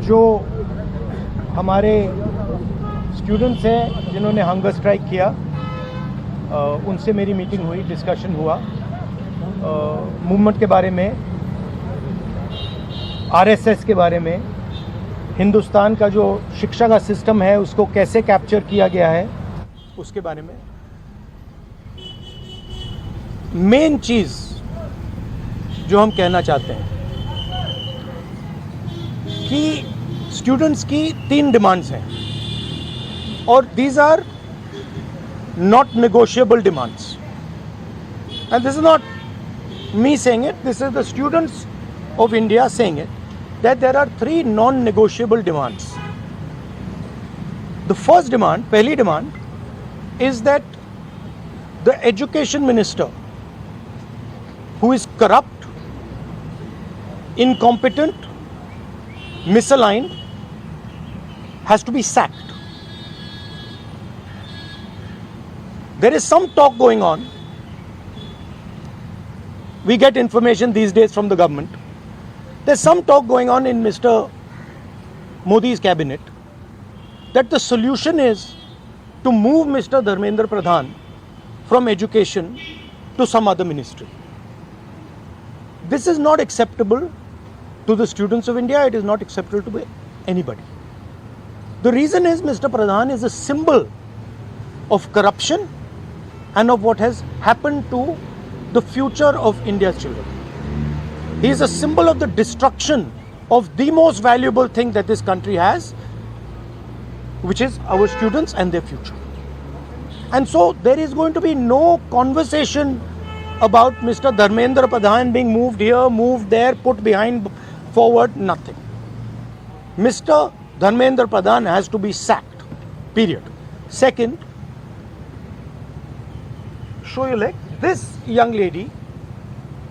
जो हमारे स्टूडेंट्स हैं जिन्होंने हंगर स्ट्राइक किया, उनसे मेरी मीटिंग हुई, डिस्कशन हुआ मूवमेंट के बारे में, आरएसएस के बारे में, हिंदुस्तान का जो शिक्षा का सिस्टम है उसको कैसे कैप्चर किया गया है उसके बारे में। मेन चीज़ जो हम कहना चाहते हैं कि स्टूडेंट्स की 3 डिमांड्स हैं और these are not negotiable demands, and this is not me saying it, this is the students of India saying it, that there are 3 non-negotiable demands. The first demand, पहली demand, is that the education minister, who is corrupt, incompetent, misaligned, has to be sacked. There is some talk going on. We get information these days from the government. There's some talk going on in Mr. Modi's cabinet that the solution is to move Mr. Dharmendra Pradhan from education to some other ministry. This is not acceptable to the students of India. It is not acceptable to anybody. The reason is Mr. Pradhan is a symbol of corruption and of what has happened to the future of India's children. He is a symbol of the destruction of the most valuable thing that this country has, which is our students and their future. And so there is going to be no conversation about Mr. Dharmendra Pradhan being moved here, moved there, put behind, forward, nothing. Mr. Dharmendra Pradhan has to be sacked, period. Second, show your leg. This young lady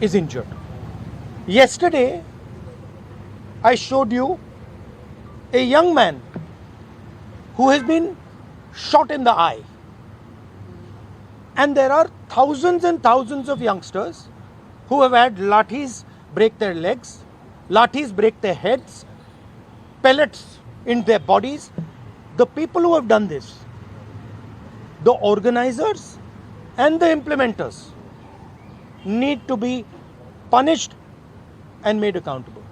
is injured. Yesterday, I showed you a young man who has been shot in the eye. And there are thousands and thousands of youngsters who have had lathis break their legs, lathis break their heads, pellets in their bodies. The people who have done this, the organizers and the implementers, need to be punished and made accountable.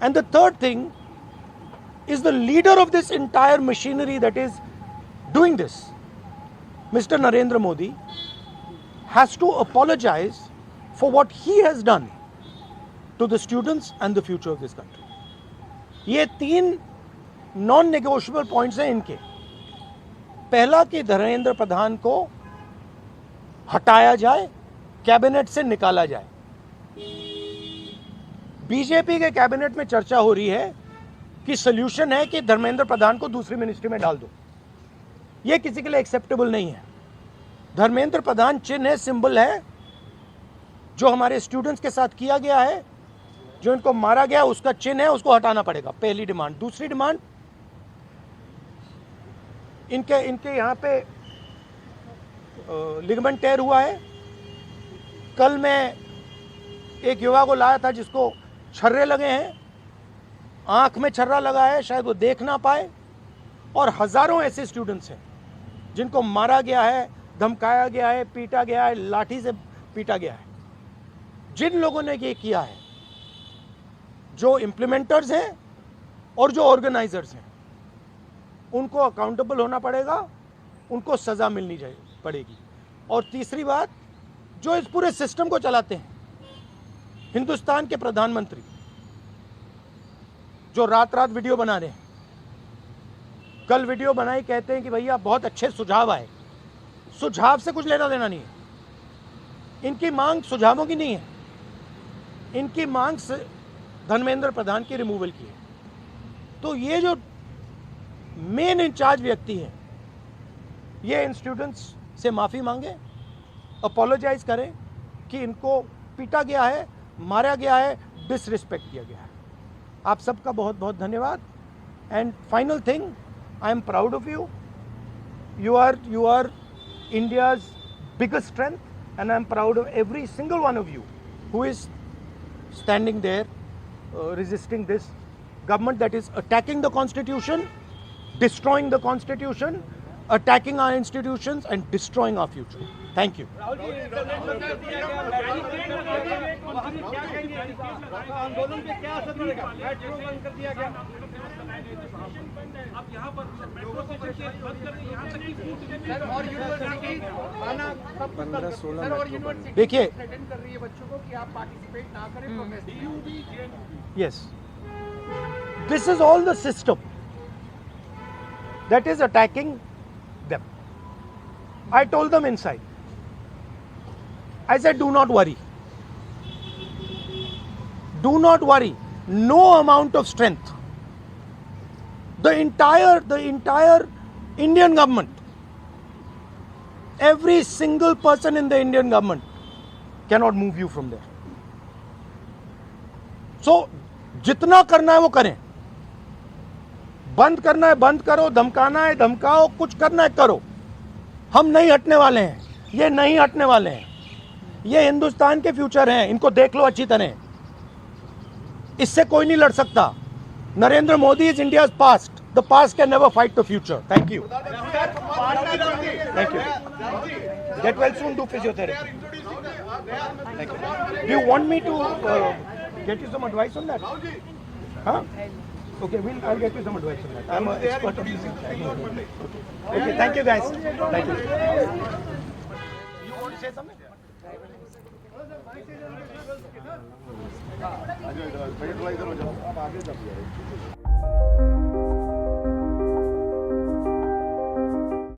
And the third thing is the leader of this entire machinery that is doing this, Mr. Narendra Modi, has to apologize for what he has done to the students and the future of this country. ये 3 non-negotiable points हैं इनके। पहला कि धर्मेंद्र प्रधान को हटाया जाए, cabinet से निकाला जाए। बीजेपी के कैबिनेट में चर्चा हो रही है कि सॉल्यूशन है कि धर्मेंद्र प्रधान को दूसरी मिनिस्ट्री में डाल दो। यह किसी के लिए एक्सेप्टेबल नहीं है। धर्मेंद्र प्रधान चिन्ह है, सिंबल है, जो हमारे स्टूडेंट्स के साथ किया गया है, जो इनको मारा गया उसका चिन्ह है, उसको हटाना पड़ेगा। पहली डिमांड। दूसरी डिमांड, इनके यहां पे लिगामेंट टेयर हुआ है। कल मैं एक युवा को लाया था जिसको छर्रे लगे हैं, आंख में छर्रा लगा है, शायद वो देख ना पाए। और हजारों ऐसे स्टूडेंट्स हैं जिनको मारा गया है, धमकाया गया है, पीटा गया है, लाठी से पीटा गया है। जिन लोगों ने ये किया है, जो इम्प्लीमेंटर्स हैं और जो ऑर्गेनाइजर्स हैं, उनको अकाउंटेबल होना पड़ेगा, उनको सजा मिलनी पड़ेगी। और तीसरी बात, जो इस पूरे सिस्टम को चलाते हैं, हिंदुस्तान के प्रधानमंत्री, जो रात रात वीडियो बना रहे हैं, कल वीडियो बनाई, कहते हैं कि भैया बहुत अच्छे सुझाव आए। सुझाव से कुछ लेना देना नहीं है। इनकी मांग सुझावों की नहीं है, इनकी मांग धर्मेंद्र प्रधान की रिमूवल की है। तो ये जो मेन इंचार्ज व्यक्ति है, ये इन स्टूडेंट्स से माफ़ी मांगे, अपोलोजाइज करें कि इनको पीटा गया है, मारा गया है, डिसरिस्पेक्ट किया गया है। आप सबका बहुत बहुत धन्यवाद। And final thing, I am proud of you. You are India's biggest strength, and I am proud of every single one of you who is standing there resisting this government that is attacking the constitution, destroying the constitution, attacking our institutions and destroying our future. Thank you. आंदोलन पे क्या असर पड़ेगा? Metro बंद कर दिया गया। अब यहाँ पर मेट्रो स्टेशन बंद कर दी, यहाँ तक कि सर और यूनिवर्सिटी आना सब 15-16 सर और यूनिवर्सिटी देखिए थ्रेटन कर रही है बच्चों को कि आप पार्टिसिपेट ना करें protest. Yes, this is all the system that is attacking them. I told them inside. I said, do not worry. Do not worry. No amount of strength. The entire Indian government, every single person in the Indian government cannot move you from there. So, जितना करना है वो करें. बंद करना है बंद करो, धमकाना है धमकाओ, कुछ करना है करो. हम नहीं हटने वाले हैं. ये नहीं हटने वाले हैं. ये हिंदुस्तान के फ्यूचर हैं. इनको देख लो अच्छी तरह. इससे कोई नहीं लड़ सकता. Narendra Modi is India's past. The past can never fight the future. Thank you. Thank you. Get well soon. Do physiotherapy. Thank you. Do you want me to get you some advice on that? Huh? Okay, I'll get you some advice on that. I'm an expert on this. Okay, thank you guys. Thank you. You want to say something? इधर इधर इधर इधर